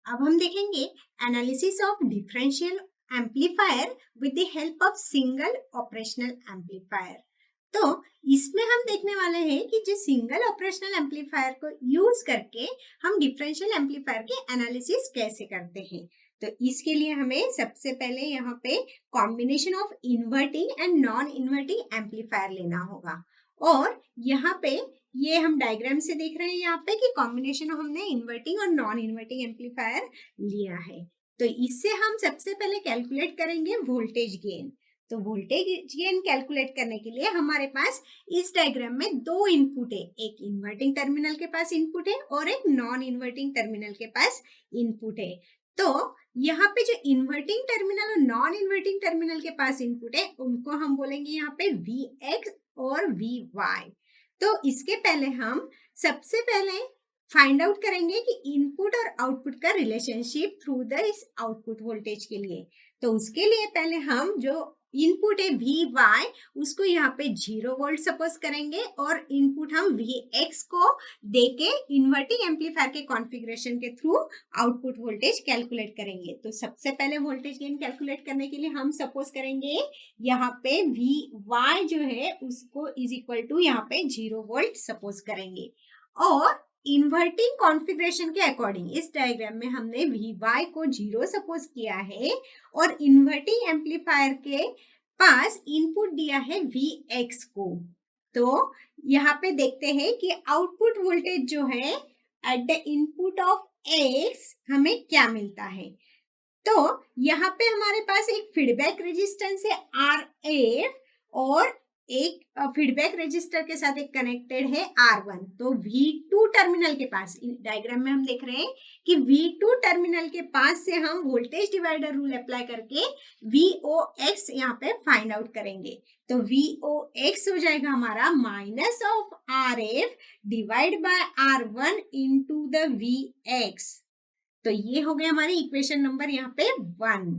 अब हम देखेंगे analysis of differential amplifier with the help of single operational amplifier. तो इसमें हम देखने वाले हैं कि जो सिंगल ऑपरेशनल एम्पलीफायर को यूज करके हम डिफरेंशियल एम्पलीफायर के एनालिसिस कैसे करते हैं। तो इसके लिए हमें सबसे पहले यहाँ पे combination of inverting and non inverting amplifier लेना होगा। और यहाँ पे ये हम डायग्राम से देख रहे हैं यहाँ पे कि कॉम्बिनेशन हमने इन्वर्टिंग और नॉन इन्वर्टिंग एम्पलीफायर लिया है। तो इससे हम सबसे पहले कैलकुलेट करेंगे वोल्टेज गेन। तो वोल्टेज गेन कैलकुलेट करने के लिए हमारे पास इस डायग्राम में दो इनपुट है, एक इन्वर्टिंग टर्मिनल के पास इनपुट है और एक नॉन इन्वर्टिंग टर्मिनल के पास इनपुट है। तो यहाँ पे जो इन्वर्टिंग टर्मिनल और नॉन इन्वर्टिंग टर्मिनल के पास इनपुट है उनको हम बोलेंगे यहाँ पे Vx और Vy। तो इसके पहले हम सबसे पहले फाइंड आउट करेंगे कि इनपुट और आउटपुट का रिलेशनशिप थ्रू द इस आउटपुट वोल्टेज के लिए। तो उसके लिए पहले हम जो इनपुट है Vy उसको यहाँ पे 0 वोल्ट सपोज करेंगे और इनपुट हम Vx को देके इन्वर्टिंग एम्पलीफायर के कॉन्फ़िगरेशन के थ्रू आउटपुट वोल्टेज कैलकुलेट करेंगे। तो सबसे पहले वोल्टेज गेन कैलकुलेट करने के लिए हम सपोज करेंगे यहाँ पे Vy जो है उसको इज इक्वल टू यहाँ पे 0 वोल्ट सपोज करेंगे। और इन्वर्टिंग कॉन्फ़िगरेशन के अकॉर्डिंग इस डायग्राम में हमने Vy को 0 सपोज किया है और इन्वर्टिंग एम्पलीफायर के पास इनपुट दिया है Vx को। तो यहाँ पे देखते हैं कि आउटपुट वोल्टेज जो है at the input of X हमें क्या मिलता है। तो यहाँ पे हमारे पास एक फीडबैक रेजिस्टेंस है Rf और एक फीडबैक रेजिस्टर के साथ एक कनेक्टेड है R1। तो V2 टर्मिनल के पास डायग्राम में हम देख रहे हैं कि V2 टर्मिनल के पास से हम वोल्टेज डिवाइडर रूल अप्लाई करके VOX यहाँ पे फाइंड आउट करेंगे। तो VOX हो जाएगा हमारा minus of RF divide by R1 into the VX। तो ये हो गया हमारी इक्वेशन नंबर यहाँ पे 1।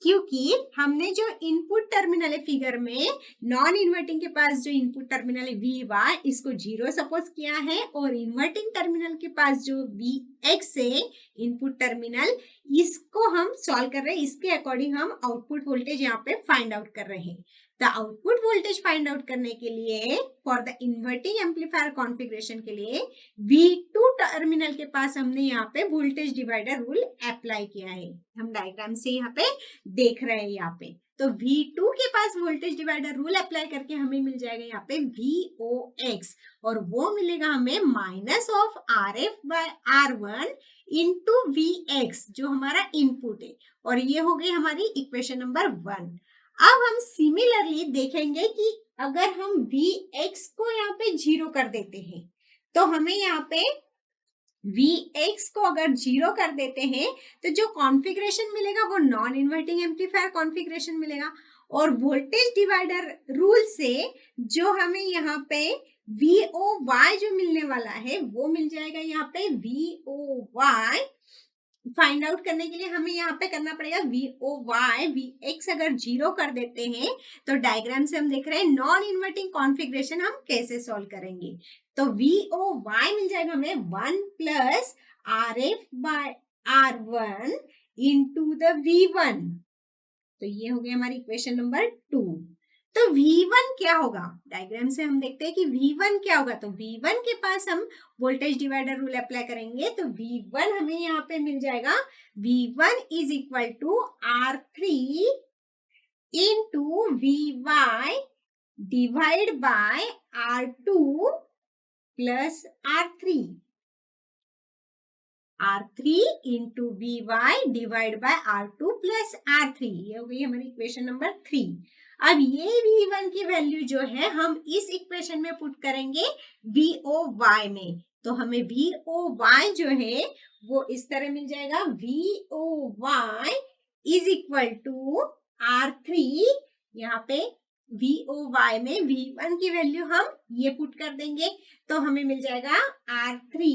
क्योंकि हमने जो इनपुट टर्मिनल है फिगर में नॉन इन्वर्टिंग के पास जो इनपुट टर्मिनल है Vy इसको 0 सपोज किया है और इन्वर्टिंग टर्मिनल के पास जो Vx है इनपुट टर्मिनल इसको हम सॉल्व कर रहे हैं। इसके अकॉर्डिंग हम आउटपुट वोल्टेज यहाँ पे फाइंड आउट कर रहे हैं। तो आउटपुट वोल्टेज फाइंड आउट करने के लिए for the inverting amplifier configuration के लिए V2 टर्मिनल के पास हमने यहाँ पे वोल्टेज डिवाइडर रूल अप्लाई किया है। हम डायग्राम से यहाँ पे देख रहे हैं यहाँ पे। तो V2 के पास वोल्टेज डिवाइडर रूल अप्लाई करके हमें मिल जाएगा यहाँ पे VOX और वो मिलेगा हमें minus of RF by R1 into VX जो हमारा इनपुट है। और ये हो गई हमारी इक्वेशन नंबर 1। अब हम सिमिलरली देखेंगे कि अगर हम Vx को यहाँ पे 0 कर देते हैं तो हमें यहाँ पे Vx को अगर 0 कर देते हैं तो जो कॉन्फ़िगरेशन मिलेगा वो नॉन इन्वर्टिंग एम्पलीफायर कॉन्फ़िगरेशन मिलेगा। और वोल्टेज डिवाइडर रूल से जो हमें यहाँ पे VOY जो मिलने वाला है वो मिल जाएगा यहाँ पे VOY। फाइंड आउट करने के लिए हमें यहाँ पे करना पड़ेगा VOY Vx अगर 0 कर देते हैं तो डायग्राम से हम देख रहे हैं नॉन इन्वर्टिंग कॉन्फ़िगरेशन हम कैसे सॉल्व करेंगे। तो VOY मिल जाएगा हमें 1 plus RF by R1 into the V1। तो ये हो गया हमारी इक्वेशन नंबर 2। तो V1 क्या होगा डायग्राम से हम देखते हैं कि V1 क्या होगा। तो V1 के पास हम वोल्टेज डिवाइडर रूल अप्लाई करेंगे तो V1 हमें यहाँ पे मिल जाएगा V1 is equal to R3 into Vy divide by R2 plus R3 into Vy divide by R2 plus R3। ये हो गई हमारी इक्वेशन नंबर 3। अब ये V1 की वैल्यू जो है हम इस इक्वेशन में पुट करेंगे VOY में। तो हमें VOY जो है वो इस तरह मिल जाएगा VOY is equal to R3। यहाँ पे VOY में V1 की वैल्यू हम ये पुट कर देंगे तो हमें मिल जाएगा R3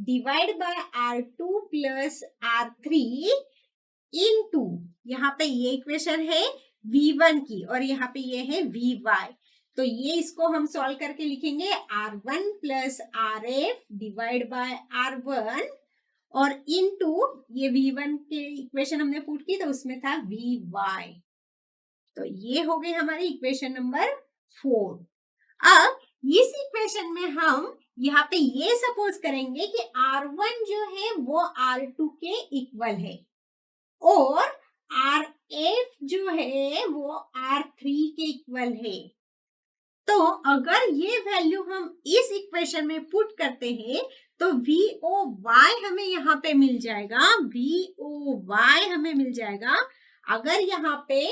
divide by R2 plus R3 into यहाँ पे ये इक्वेशन है V1 की और यहाँ पे ये है Vy। तो ये इसको हम सॉल्व करके लिखेंगे R1 plus RF divide by R1 और इनटू ये V1 के इक्वेशन हमने पुट की तो उसमें था Vy। तो ये हो गई हमारी इक्वेशन नंबर 4। अब इस इक्वेशन में हम यहाँ पे ये सपोज करेंगे कि R1 जो है वो R2 के इक्वल है और RF जो है वो R3 के इक्वल है। तो अगर ये वैल्यू हम इस इक्वेशन में पुट करते हैं तो VOY हमें यहाँ पे मिल जाएगा, VOY हमें मिल जाएगा। अगर यहाँ पे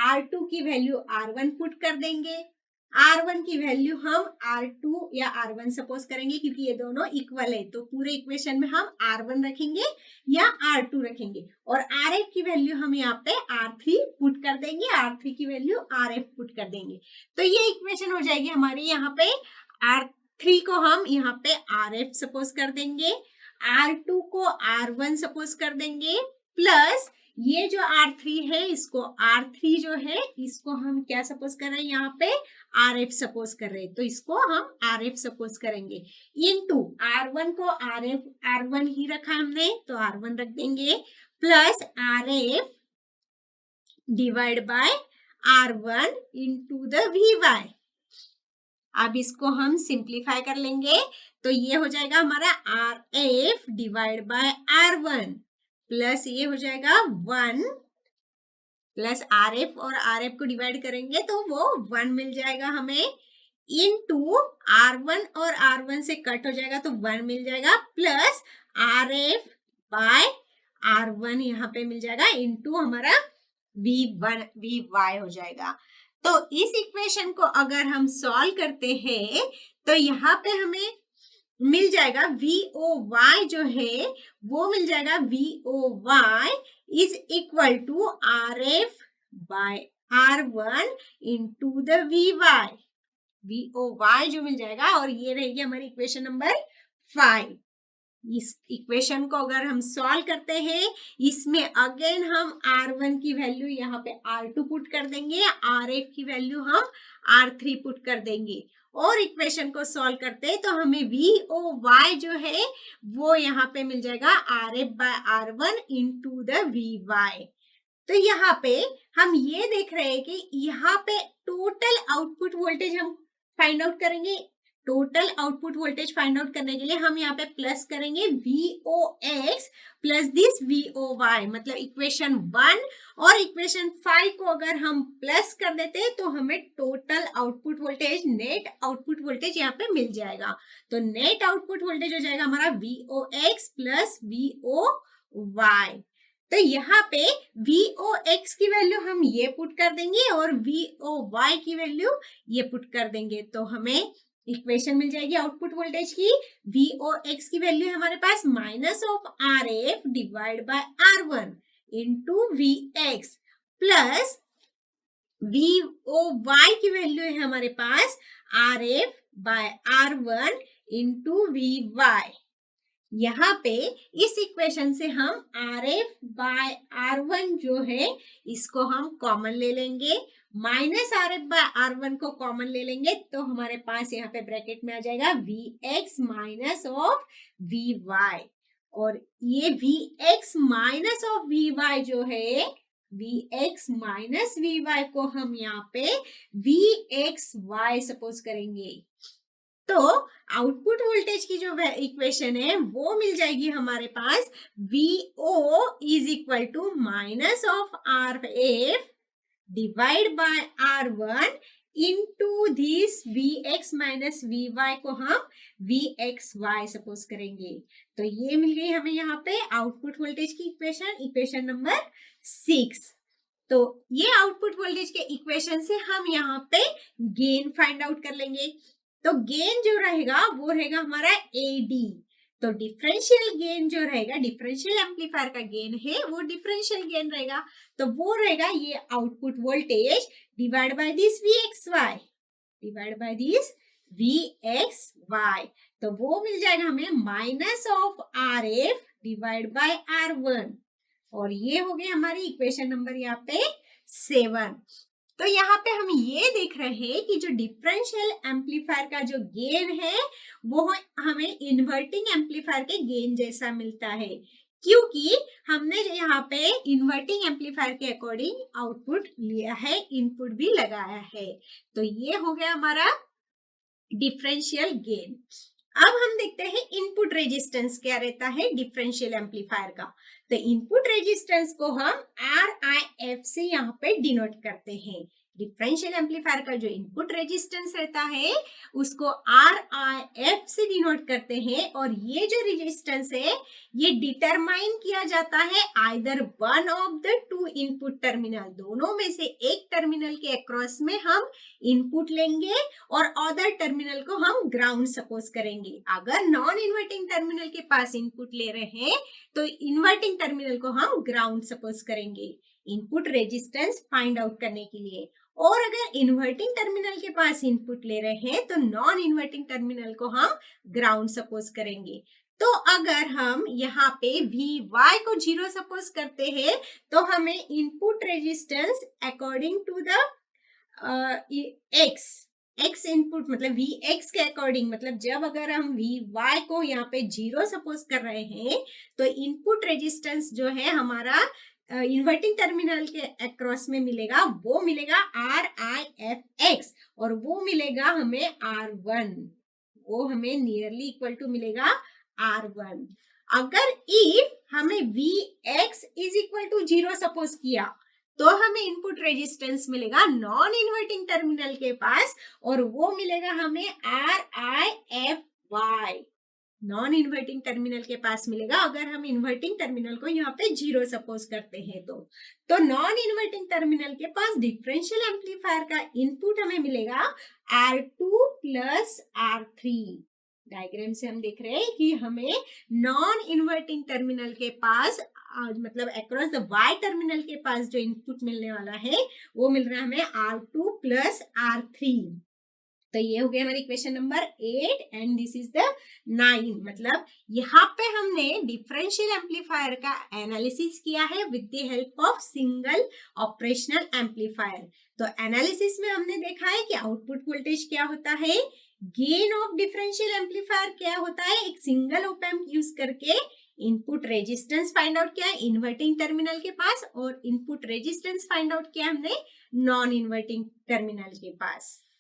R2 की वैल्यू R1 पुट कर देंगे, R1 की वैल्यू हम R2 या R1 सपोज करेंगे क्योंकि ये दोनों इक्वल है, तो पूरे इक्वेशन में हम R1 रखेंगे या R2 रखेंगे और RF की वैल्यू हम यहाँ पे R3 पुट कर देंगे, R3 की वैल्यू RF पुट कर देंगे। तो ये इक्वेशन हो जाएगी हमारी। यहाँ पे R3 को हम यहाँ पे RF सपोज कर देंगे, R2 को R1 सपोज कर देंगे, प्लस ये जो R3 है इसको R3 जो है इसको हम क्या सपोज कर रहे हैं, यहाँ पे RF सपोज कर रहे हैं, तो इसको हम RF सपोज करेंगे। इनटू R1 को R1 ही रखा हमने तो R1 रख देंगे, plus RF divide by R1 into the VY। अब इसको हम सिंप्लीफाई कर लेंगे तो ये हो जाएगा हमारा RF divide by R1 plus ये हो जाएगा 1 प्लस RF और RF को डिवाइड करेंगे तो वो 1 मिल जाएगा हमें, इनटू R1 और R1 से कट हो जाएगा तो 1 मिल जाएगा, प्लस RF बाय R1 यहाँ पे मिल जाएगा इनटू हमारा VY हो जाएगा। तो इस इक्वेशन को अगर हम सॉल्व करते हैं तो यहाँ पे हमें मिल जाएगा VOY जो है वो मिल जाएगा VOY is equal to RF by R1 into the VY। VOY जो मिल जाएगा और ये रहेगी हमारी इक्वेशन नंबर 5। इस इक्वेशन को अगर हम सॉल्व करते हैं इसमें अगेन हम R1 की वैल्यू यहाँ पे R2 पुट कर देंगे, RF की वैल्यू हम R3 पुट कर देंगे और इक्वेशन को सॉल्व करते हैं तो हमें VOY जो है वो यहाँ पे मिल जाएगा RF by R1 into the VY। तो यहाँ पे हम ये देख रहे हैं कि यहाँ पे टोटल आउटपुट वोल्टेज हम फाइंड आउट करेंगे। Total output voltage find out करने के लिए हम यहाँ पे प्लस करेंगे VOX प्लस दिस VOY, मतलब इक्वेशन 1 और इक्वेशन 5 को अगर हम प्लस कर देते हैं तो हमें total output voltage, net output voltage यहाँ पे मिल जाएगा। तो नेट आउटपुट वोल्टेज हो जाएगा हमारा VOX प्लस VOY। तो यहाँ पे VOX की वैल्यू हम ये पुट कर देंगे और VOY की वैल्यू ये पुट कर देंगे तो हमें इक्वेशन मिल जाएगी आउटपुट वोल्टेज की। VOX की वैल्यू है हमारे पास minus of RF divide by R1 into VX plus VOY की वैल्यू है हमारे पास RF by R1 into VY। यहाँ पे इस इक्वेशन से हम RF बाय R1 जो है इसको हम कॉमन ले लेंगे, माइनस RF बाय R1 को कॉमन ले लेंगे तो हमारे पास यहाँ पे ब्रैकेट में आ जाएगा VX माइनस ऑफ VY और ये VX माइनस ऑफ VY जो है VX माइनस VY को हम यहाँ पे VXY सपोज करेंगे। तो आउटपुट वोल्टेज की जो इक्वेशन है वो मिल जाएगी हमारे पास VO is equal to minus of RF divide by R1 into this VX minus VY को हम VXY सपोज करेंगे। तो ये मिल गई हमें यहाँ पे आउटपुट वोल्टेज की इक्वेशन, इक्वेशन नंबर 6। तो ये आउटपुट वोल्टेज के इक्वेशन से हम यहाँ पे गेन फाइंड आउट कर लेंगे। तो गेन जो रहेगा वो रहेगा हमारा AD। तो डिफरेंशियल गेन जो रहेगा, डिफरेंशियल एम्पलीफायर का गेन है वो डिफरेंशियल गेन रहेगा तो वो रहेगा ये output voltage divide by this VXY, divide by this VXY। तो वो मिल जाएगा हमें minus of RF divide by R1 और ये हो गई हमारी इक्वेशन नंबर यहाँ पे 7। तो यहाँ पे हम ये देख रहे हैं कि जो डिफरेंशियल एम्पलीफायर का जो गेन है वो हमें इन्वर्टिंग एम्पलीफायर के गेन जैसा मिलता है। क्योंकि हमने यहाँ पे इन्वर्टिंग एम्पलीफायर के अकॉर्डिंग आउटपुट लिया है, इनपुट भी लगाया है। तो ये हो गया हमारा डिफरेंशियल गेन। अब हम देखते हैं इनपुट रेजिस्टेंस क्या रहता है डिफरेंशियल एम्पलीफायर का। तो इनपुट रेजिस्टेंस को हम RIF से यहाँ पे डिनोट करते हैं। डिफरेंशियल एम्पलीफायर का जो इनपुट रेजिस्टेंस रहता है उसको RIF से डिनोट करते हैं, और ये जो रेजिस्टेंस है ये डिटरमाइन किया जाता है either one of the two input terminal, दोनों में से एक टर्मिनल के अक्रॉस में हम इनपुट लेंगे और अदर टर्मिनल को हम ग्राउंड सपोज करेंगे। अगर नॉन इन्वर्टिंग टर्मिनल के पास इनपुट ले रहे हैं तो इन्वर्टिंग टर्मिनल को हम ग्राउंड सपोज करेंगे इनपुट रेजिस्टेंस फाइंड आउट करने के लिए। और अगर इन्वर्टिंग टर्मिनल के पास इनपुट ले रहे हैं तो नॉन इन्वर्टिंग टर्मिनल को हम ग्राउंड सपोज करेंगे। तो अगर हम यहाँ पे Vy को 0 सपोज करते हैं तो हमें input resistance according to the x input मतलब Vx के अकॉर्डिंग, मतलब जब अगर हम Vy को यहाँ पे 0 सपोज कर रहे हैं तो इनपुट रेजिस्टेंस जो है हमारा इन्वर्टिंग टर्मिनल के अक्रॉस में मिलेगा, वो मिलेगा RIFX, और वो मिलेगा हमें R1, वो हमें नियरली इक्वल टू मिलेगा R1। अगर इफ हमें Vx is equal to 0 suppose किया तो हमें इनपुट रेजिस्टेंस मिलेगा नॉन इन्वर्टिंग टर्मिनल के पास, और वो मिलेगा हमें RIFY, नॉन इन्वर्टिंग टर्मिनल के पास मिलेगा अगर हम इन्वर्टिंग टर्मिनल को यहाँ पे 0 सपोज करते हैं तो नॉन इन्वर्टिंग टर्मिनल के पास डिफरेंशियल एम्पलीफायर का इनपुट हमें मिलेगा R2 प्लस R3। डायग्राम से हम देख रहे हैं कि हमें नॉन इन्वर्टिंग टर्मिनल के पास मतलब अक्रॉस द Y टर्मिनल के पास जो इनपुट मिलने वाला है वो मिल रहा है हमें R2 प्लस R3। तो ये हो गया हमारी question number 8 and this is the 9। मतलब यहाँ पे हमने डिफरेंशियल एम्पलीफायर का एनालिसिस किया है with the help of single operational amplifier. तो एनालिसिस में हमने देखा है कि आउटपुट वोल्टेज क्या होता है, गेन ऑफ डिफरेंशियल एम्पलीफायर क्या होता है, एक सिंगल ऑप एम्प यूज करके इनपुट रेजिस्टेंस फाइंड आउट किया इन्वर्टिंग टर्मिनल के पास, और इनपुट रेजिस्टेंस फाइंड आउट किया हमने नॉन इन्वर्टिंग टर्मिनल के पास।